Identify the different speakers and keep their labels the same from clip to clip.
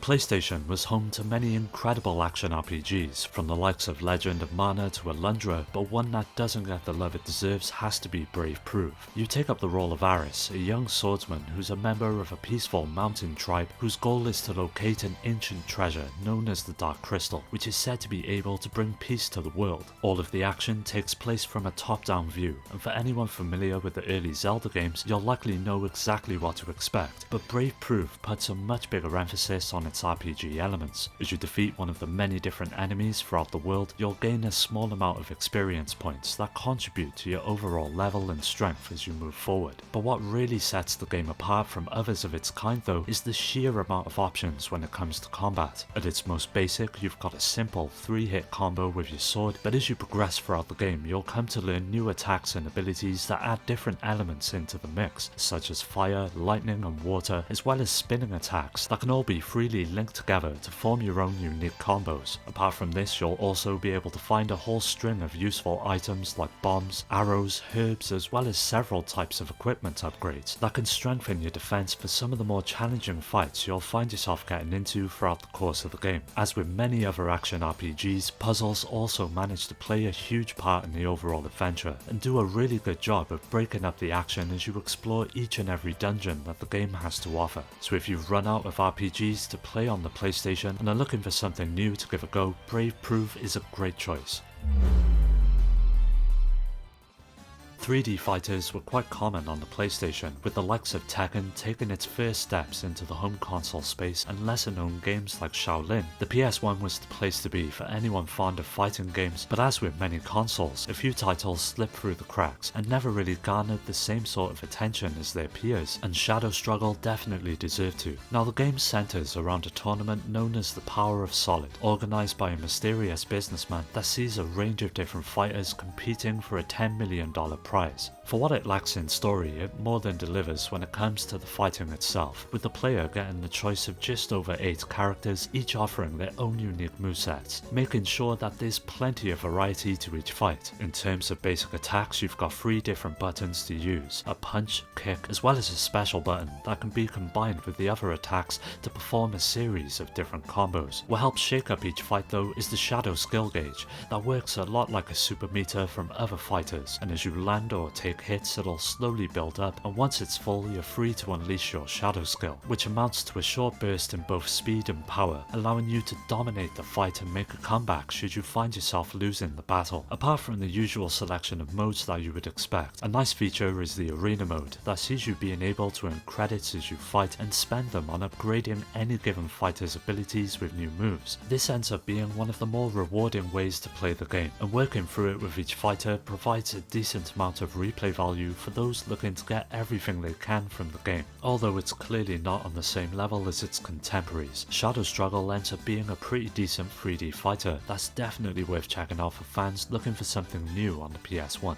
Speaker 1: PlayStation was home to many incredible action RPGs, from the likes of Legend of Mana to Alundra, but one that doesn't get the love it deserves has to be Brave Proof. You take up the role of Aris, a young swordsman who's a member of a peaceful mountain tribe whose goal is to locate an ancient treasure known as the Dark Crystal, which is said to be able to bring peace to the world. All of the action takes place from a top-down view, and for anyone familiar with the early Zelda games, you'll likely know exactly what to expect, but Brave Proof puts a much bigger emphasis on its RPG elements. As you defeat one of the many different enemies throughout the world, you'll gain a small amount of experience points that contribute to your overall level and strength as you move forward. But what really sets the game apart from others of its kind though is the sheer amount of options when it comes to combat. At its most basic, you've got a simple 3-hit combo with your sword, but as you progress throughout the game, you'll come to learn new attacks and abilities that add different elements into the mix, such as fire, lightning and water, as well as spinning attacks that can all be freely linked together to form your own unique combos. Apart from this, you'll also be able to find a whole string of useful items like bombs, arrows, herbs, as well as several types of equipment upgrades that can strengthen your defense for some of the more challenging fights you'll find yourself getting into throughout the course of the game. As with many other action RPGs, puzzles also manage to play a huge part in the overall adventure and do a really good job of breaking up the action as you explore each and every dungeon that the game has to offer. So if you've run out of RPGs to play on the PlayStation and are looking for something new to give a go, Brave Proof is a great choice. 3D fighters were quite common on the PlayStation, with the likes of Tekken taking its first steps into the home console space, and lesser known games like Shaolin. The PS1 was the place to be for anyone fond of fighting games, but as with many consoles, a few titles slipped through the cracks and never really garnered the same sort of attention as their peers, and Shadow Struggle definitely deserved to. Now the game centers around a tournament known as the Power of Solid, organized by a mysterious businessman that sees a range of different fighters competing for a $10 million prize. For what it lacks in story, it more than delivers when it comes to the fighting itself, with the player getting the choice of just over 8 characters, each offering their own unique movesets, making sure that there's plenty of variety to each fight. In terms of basic attacks, you've got 3 different buttons to use: a punch, kick, as well as a special button that can be combined with the other attacks to perform a series of different combos. What helps shake up each fight though is the shadow skill gauge that works a lot like a super meter from other fighters, and as you land or take hits, it'll slowly build up, and once it's full, you're free to unleash your shadow skill, which amounts to a short burst in both speed and power, allowing you to dominate the fight and make a comeback should you find yourself losing the battle. Apart from the usual selection of modes that you would expect, a nice feature is the arena mode that sees you being able to earn credits as you fight and spend them on upgrading any given fighter's abilities with new moves. This ends up being one of the more rewarding ways to play the game, and working through it with each fighter provides a decent amount of replay value for those looking to get everything they can from the game. Although it's clearly not on the same level as its contemporaries, Shadow Struggle ends up being a pretty decent 3D fighter that's definitely worth checking out for fans looking for something new on the PS1.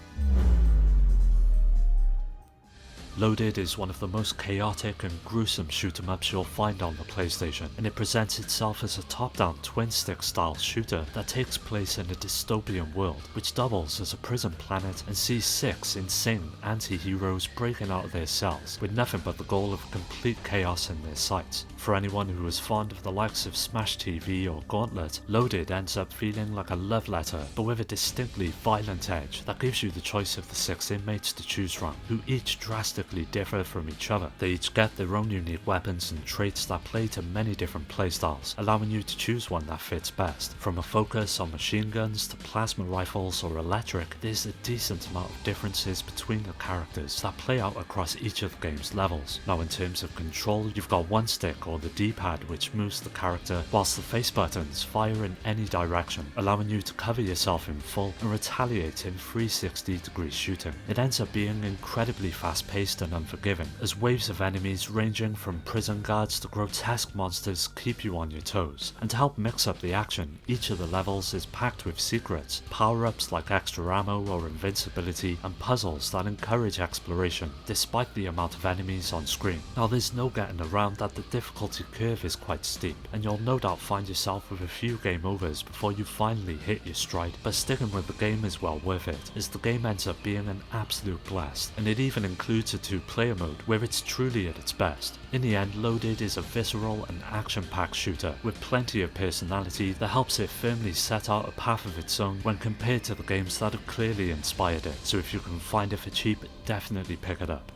Speaker 1: Loaded is one of the most chaotic and gruesome shoot-em-ups you'll find on the PlayStation, and it presents itself as a top-down twin-stick style shooter that takes place in a dystopian world, which doubles as a prison planet and sees 6 insane anti-heroes breaking out of their cells, with nothing but the goal of complete chaos in their sights. For anyone who is fond of the likes of Smash TV or Gauntlet, Loaded ends up feeling like a love letter, but with a distinctly violent edge that gives you the choice of the 6 inmates to choose from, who each drastically differ from each other. They each get their own unique weapons and traits that play to many different playstyles, allowing you to choose one that fits best. From a focus on machine guns to plasma rifles or electric, there's a decent amount of differences between the characters that play out across each of the game's levels. Now in terms of control, you've got one stick or the D-pad which moves the character, whilst the face buttons fire in any direction, allowing you to cover yourself in full and retaliate in 360-degree shooting. It ends up being incredibly fast-paced and unforgiving, as waves of enemies ranging from prison guards to grotesque monsters keep you on your toes. And to help mix up the action, each of the levels is packed with secrets, power-ups like extra ammo or invincibility, and puzzles that encourage exploration, despite the amount of enemies on screen. Now there's no getting around that the difficulty curve is quite steep, and you'll no doubt find yourself with a few game overs before you finally hit your stride, but sticking with the game is well worth it, as the game ends up being an absolute blast, and it even includes a 2 player mode where it's truly at its best. In the end, Loaded is a visceral and action-packed shooter with plenty of personality that helps it firmly set out a path of its own when compared to the games that have clearly inspired it, so if you can find it for cheap, definitely pick it up.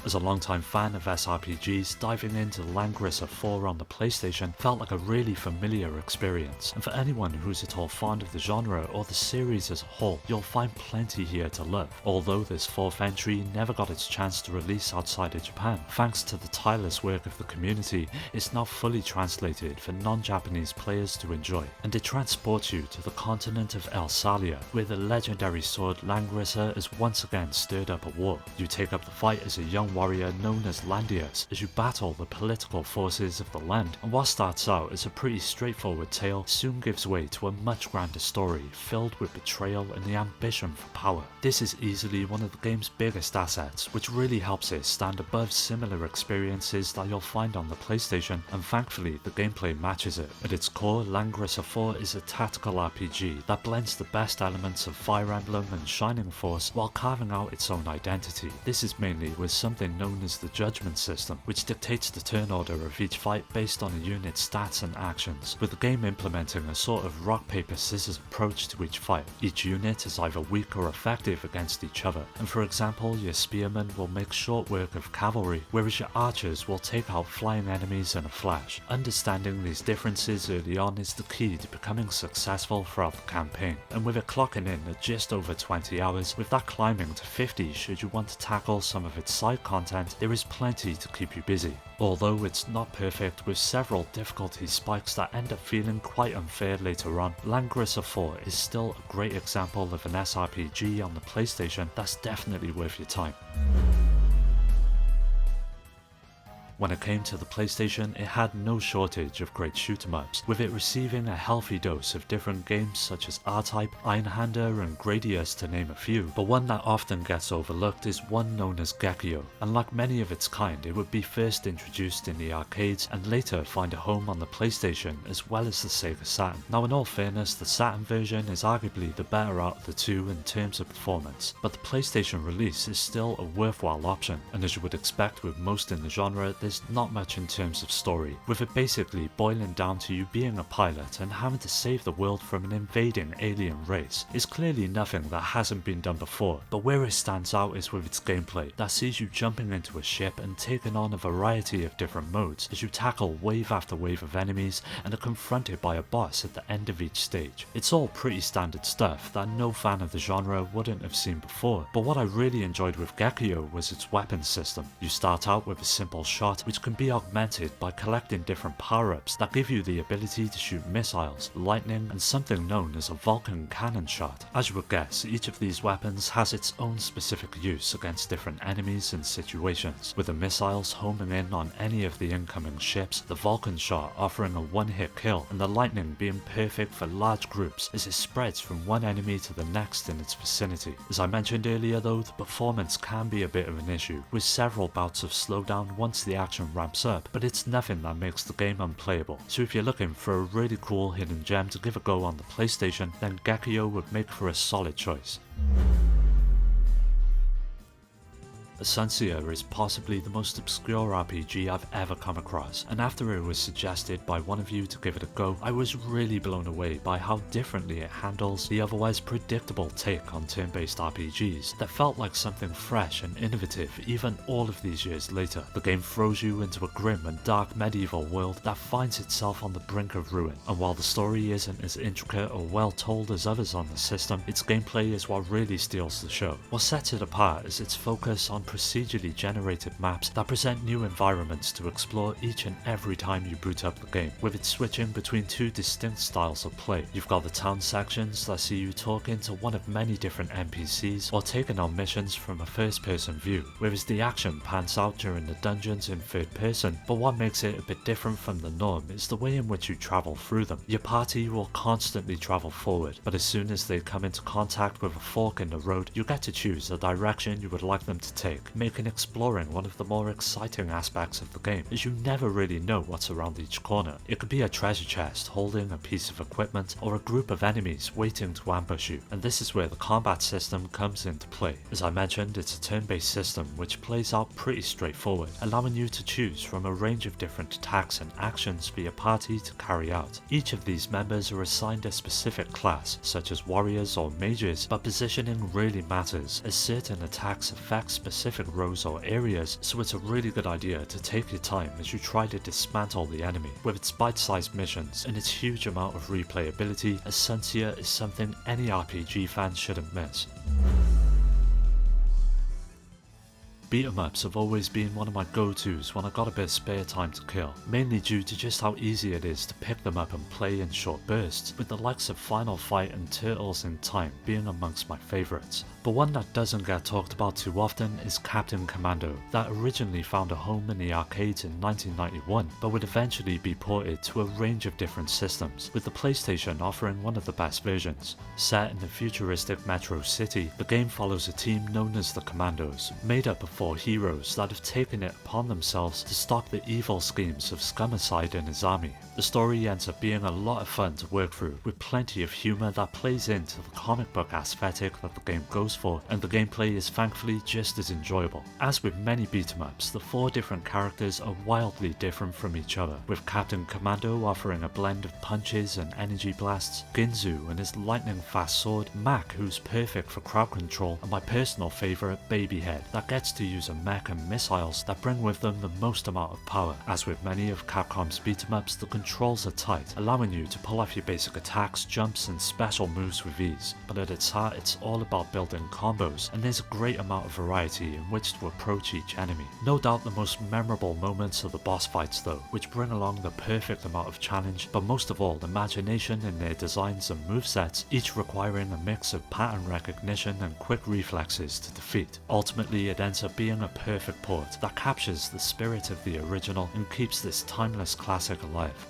Speaker 1: As a longtime fan of SRPGs, diving into Langrisser IV on the PlayStation felt like a really familiar experience, and for anyone who's at all fond of the genre or the series as a whole, you'll find plenty here to love. Although this 4th entry never got its chance to release outside of Japan, thanks to the tireless work of the community, it's now fully translated for non-Japanese players to enjoy, and it transports you to the continent of Elsalia, where the legendary sword Langrisser has once again stirred up a war. You take up the fight as a young warrior known as Landius as you battle the political forces of the land, and what starts out as a pretty straightforward tale soon gives way to a much grander story filled with betrayal and the ambition for power. This is easily one of the game's biggest assets, which really helps it stand above similar experiences that you'll find on the PlayStation, and thankfully the gameplay matches it. At its core, Langrisser IV is a tactical RPG that blends the best elements of Fire Emblem and Shining Force while carving out its own identity. This is mainly with something known as the judgment system, which dictates the turn order of each fight based on a unit's stats and actions, with the game implementing a sort of rock paper scissors approach to each fight. Each unit is either weak or effective against each other, and for example, your spearmen will make short work of cavalry, whereas your archers will take out flying enemies in a flash. Understanding these differences early on is the key to becoming successful throughout the campaign, and with it clocking in at just over 20 hours, with that climbing to 50 should you want to tackle some of its side content, there is plenty to keep you busy. Although it's not perfect, with several difficulty spikes that end up feeling quite unfair later on, Langrisser IV is still a great example of an SRPG on the PlayStation that's definitely worth your time. When it came to the PlayStation, it had no shortage of great shoot-em-ups, with it receiving a healthy dose of different games such as R-Type, Ironhander and Gradius to name a few, but one that often gets overlooked is one known as Gakioh, and like many of its kind, it would be first introduced in the arcades and later find a home on the PlayStation as well as the Sega Saturn. Now in all fairness, the Saturn version is arguably the better out of the two in terms of performance, but the PlayStation release is still a worthwhile option, and as you would expect with most in the genre, there's not much in terms of story, with it basically boiling down to you being a pilot and having to save the world from an invading alien race. It's clearly nothing that hasn't been done before, but where it stands out is with its gameplay that sees you jumping into a ship and taking on a variety of different modes as you tackle wave after wave of enemies and are confronted by a boss at the end of each stage. It's all pretty standard stuff that no fan of the genre wouldn't have seen before, but what I really enjoyed with Gakioh was its weapon system. You start out with a simple shot which can be augmented by collecting different power-ups that give you the ability to shoot missiles, lightning and something known as a Vulcan cannon shot. As you would guess, each of these weapons has its own specific use against different enemies and situations, with the missiles homing in on any of the incoming ships, the Vulcan shot offering a one-hit kill, and the lightning being perfect for large groups as it spreads from one enemy to the next in its vicinity. As I mentioned earlier though, the performance can be a bit of an issue, with several bouts of slowdown once the action ramps up, but it's nothing that makes the game unplayable, so if you're looking for a really cool hidden gem to give a go on the PlayStation, then Gakioh would make for a solid choice. Asencia is possibly the most obscure RPG I've ever come across, and after it was suggested by one of you to give it a go, I was really blown away by how differently it handles the otherwise predictable take on turn-based RPGs that felt like something fresh and innovative even all of these years later. The game throws you into a grim and dark medieval world that finds itself on the brink of ruin, and while the story isn't as intricate or well told as others on the system, its gameplay is what really steals the show. What sets it apart is its focus on procedurally generated maps that present new environments to explore each and every time you boot up the game, with it switching between two distinct styles of play. You've got the town sections that see you talking to one of many different NPCs or taking on missions from a first-person view, whereas the action pans out during the dungeons in third person, but what makes it a bit different from the norm is the way in which you travel through them. Your party will constantly travel forward, but as soon as they come into contact with a fork in the road, you get to choose the direction you would like them to take. take, making exploring one of the more exciting aspects of the game, as you never really know what's around each corner. It could be a treasure chest holding a piece of equipment, or a group of enemies waiting to ambush you, and this is where the combat system comes into play. As I mentioned, it's a turn-based system which plays out pretty straightforward, allowing you to choose from a range of different attacks and actions for your party to carry out. Each of these members are assigned a specific class, such as warriors or mages, but positioning really matters, as certain attacks affect specific rows or areas, so it's a really good idea to take your time as you try to dismantle the enemy. With its bite-sized missions and its huge amount of replayability, Asencia is something any RPG fan shouldn't miss. Beat-em-ups have always been one of my go-tos when I got a bit of spare time to kill, mainly due to just how easy it is to pick them up and play in short bursts, with the likes of Final Fight and Turtles in Time being amongst my favourites. But one that doesn't get talked about too often is Captain Commando, that originally found a home in the arcades in 1991, but would eventually be ported to a range of different systems, with the PlayStation offering one of the best versions. Set in the futuristic Metro City, the game follows a team known as the Commandos, made up of 4 heroes that have taken it upon themselves to stop the evil schemes of Scumicide and his army. The story ends up being a lot of fun to work through, with plenty of humour that plays into the comic book aesthetic that the game goes for, and the gameplay is thankfully just as enjoyable. As with many beat-em-ups, the 4 different characters are wildly different from each other, with Captain Commando offering a blend of punches and energy blasts, Ginzu and his lightning fast sword, Mac who's perfect for crowd control, and my personal favourite Babyhead that gets to use a mech and missiles that bring with them the most amount of power. As with many of Capcom's beat-em-ups, the controls are tight, allowing you to pull off your basic attacks, jumps and special moves with ease, but at its heart it's all about building combos, and there's a great amount of variety in which to approach each enemy. No doubt the most memorable moments are the boss fights though, which bring along the perfect amount of challenge, but most of all imagination in their designs and movesets, each requiring a mix of pattern recognition and quick reflexes to defeat. Ultimately it ends up being a perfect port that captures the spirit of the original and keeps this timeless classic alive.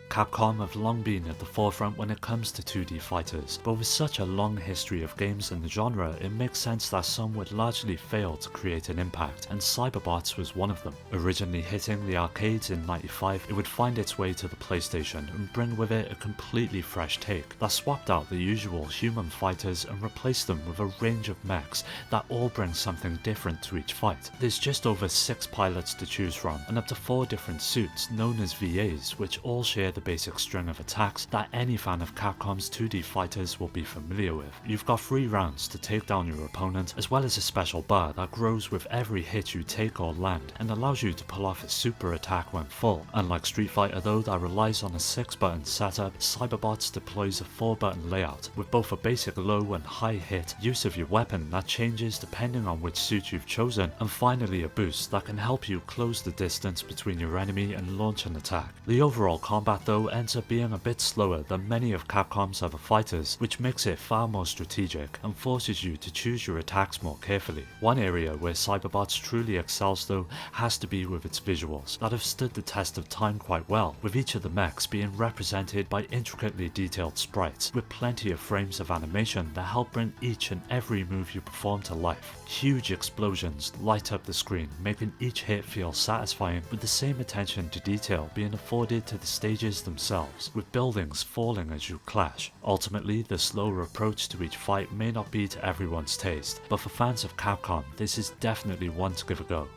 Speaker 1: Capcom have long been at the forefront when it comes to 2D fighters, but with such a long history of games in the genre, it makes sense that some would largely fail to create an impact, and Cyberbots was one of them. Originally hitting the arcades in '95, it would find its way to the PlayStation and bring with it a completely fresh take that swapped out the usual human fighters and replaced them with a range of mechs that all bring something different to each fight. There's just over 6 pilots to choose from, and up to 4 different suits known as VAs, which all share the basic string of attacks that any fan of Capcom's 2D fighters will be familiar with. You've got 3 rounds to take down your opponent, as well as a special bar that grows with every hit you take or land and allows you to pull off a super attack when full. Unlike Street Fighter though, that relies on a 6-button setup, Cyberbots deploys a 4-button layout with both a basic low and high hit, use of your weapon that changes depending on which suit you've chosen, and finally a boost that can help you close the distance between your enemy and launch an attack. The overall combat though ends up being a bit slower than many of Capcom's other fighters, which makes it far more strategic and forces you to choose your attacks more carefully. One area where Cyberbots truly excels though has to be with its visuals that have stood the test of time quite well, with each of the mechs being represented by intricately detailed sprites with plenty of frames of animation that help bring each and every move you perform to life. Huge explosions light up the screen, making each hit feel satisfying, with the same attention to detail being afforded to the stages themselves, with buildings falling as you clash. Ultimately, the slower approach to each fight may not be to everyone's taste, but for fans of Capcom, this is definitely one to give a go.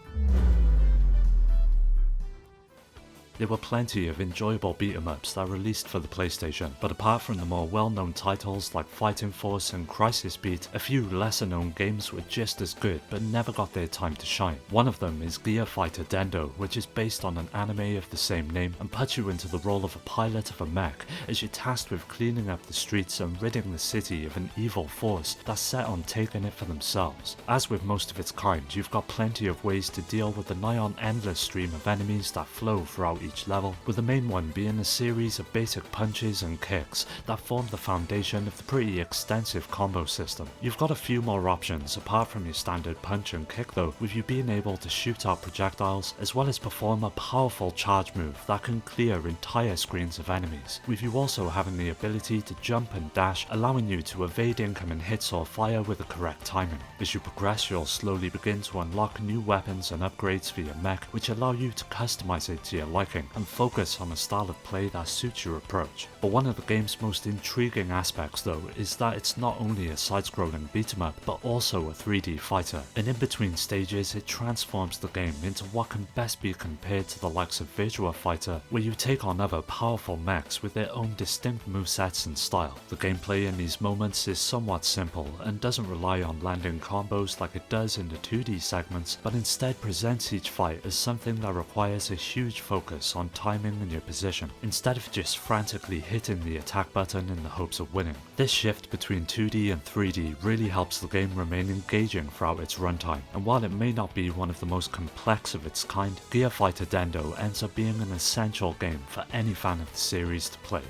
Speaker 1: There were plenty of enjoyable beat-em-ups that released for the PlayStation, but apart from the more well-known titles like Fighting Force and Crisis Beat, a few lesser-known games were just as good but never got their time to shine. One of them is Gear Fighter Dendo, which is based on an anime of the same name and puts you into the role of a pilot of a mech as you're tasked with cleaning up the streets and ridding the city of an evil force that's set on taking it for themselves. As with most of its kind, you've got plenty of ways to deal with the nigh on endless stream of enemies that flow throughout each level, with the main one being a series of basic punches and kicks that form the foundation of the pretty extensive combo system. You've got a few more options apart from your standard punch and kick though, with you being able to shoot out projectiles as well as perform a powerful charge move that can clear entire screens of enemies, with you also having the ability to jump and dash, allowing you to evade incoming hits or fire with the correct timing. As you progress, you'll slowly begin to unlock new weapons and upgrades for your mech, which allow you to customize it to your liking and focus on a style of play that suits your approach. But one of the game's most intriguing aspects though is that it's not only a side-scrolling beat-em-up but also a 3D fighter, and in between stages it transforms the game into what can best be compared to the likes of Virtua Fighter, where you take on other powerful mechs with their own distinct movesets and style. The gameplay in these moments is somewhat simple and doesn't rely on landing combos like it does in the 2D segments, but instead presents each fight as something that requires a huge focus on timing and your position, instead of just frantically hitting the attack button in the hopes of winning. This shift between 2D and 3D really helps the game remain engaging throughout its runtime, and while it may not be one of the most complex of its kind, Gear Fighter Dendo ends up being an essential game for any fan of the series to play.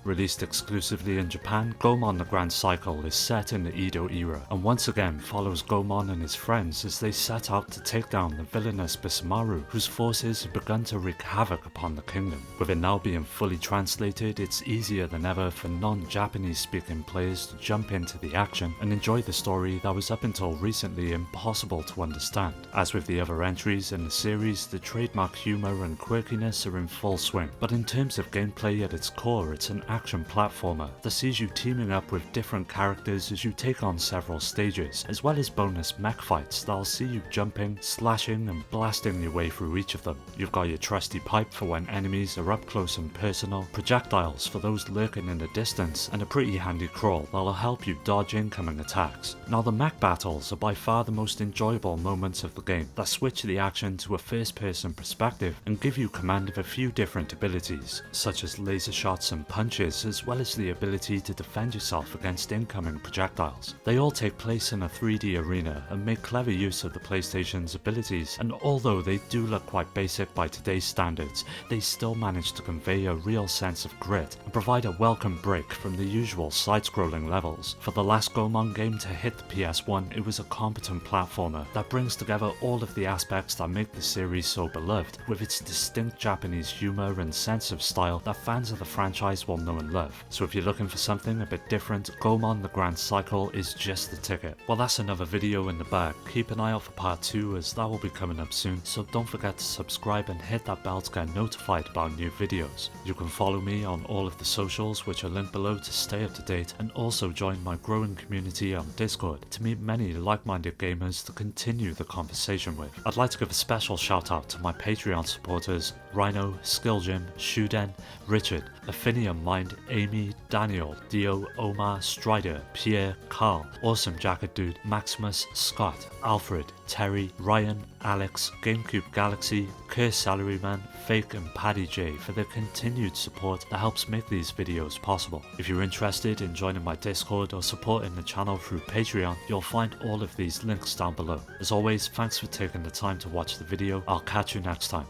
Speaker 1: Released exclusively in Japan, Goemon the Grand Cycle is set in the Edo era, and once again follows Goemon and his friends as they set out to take down the villainous Bisamaru, whose forces have begun to wreak havoc upon the kingdom. With it now being fully translated, it's easier than ever for non-Japanese speaking players to jump into the action and enjoy the story that was up until recently impossible to understand. As with the other entries in the series, the trademark humour and quirkiness are in full swing, but in terms of gameplay at its core, it's an action platformer that sees you teaming up with different characters as you take on several stages, as well as bonus mech fights that'll see you jumping, slashing and blasting your way through each of them. You've got your trusty pipe for when enemies are up close and personal, projectiles for those lurking in the distance, and a pretty handy crawl that'll help you dodge incoming attacks. Now the mech battles are by far the most enjoyable moments of the game that switch the action to a first person perspective and give you command of a few different abilities, such as laser shots and punches, as well as the ability to defend yourself against incoming projectiles. They all take place in a 3D arena and make clever use of the PlayStation's abilities, and although they do look quite basic by today's standards, they still manage to convey a real sense of grit and provide a welcome break from the usual side-scrolling levels. For the last Goemon game to hit the PS1, it was a competent platformer that brings together all of the aspects that make the series so beloved, with its distinct Japanese humour and sense of style that fans of the franchise will know and love. So if you're looking for something a bit different, Goemon the Grand Cycle is just the ticket. Well, that's another video in the bag. Keep an eye out for part 2 as that will be coming up soon, so don't forget to subscribe and hit that bell to get notified about new videos. You can follow me on all of the socials, which are linked below to stay up to date, and also join my growing community on Discord to meet many like-minded gamers to continue the conversation with. I'd like to give a special shout out to my Patreon supporters: Rhino, Skilljim, Shuden, Richard, Affinium Mind, Amy, Daniel, Dio, Omar, Strider, Pierre, Carl, Awesome Jacket Dude, Maximus, Scott, Alfred, Terry, Ryan, Alex, GameCube Galaxy, Curse Salaryman, Fake and Paddy J for their continued support that helps make these videos possible. If you're interested in joining my Discord or supporting the channel through Patreon, you'll find all of these links down below. As always, thanks for taking the time to watch the video. I'll catch you next time.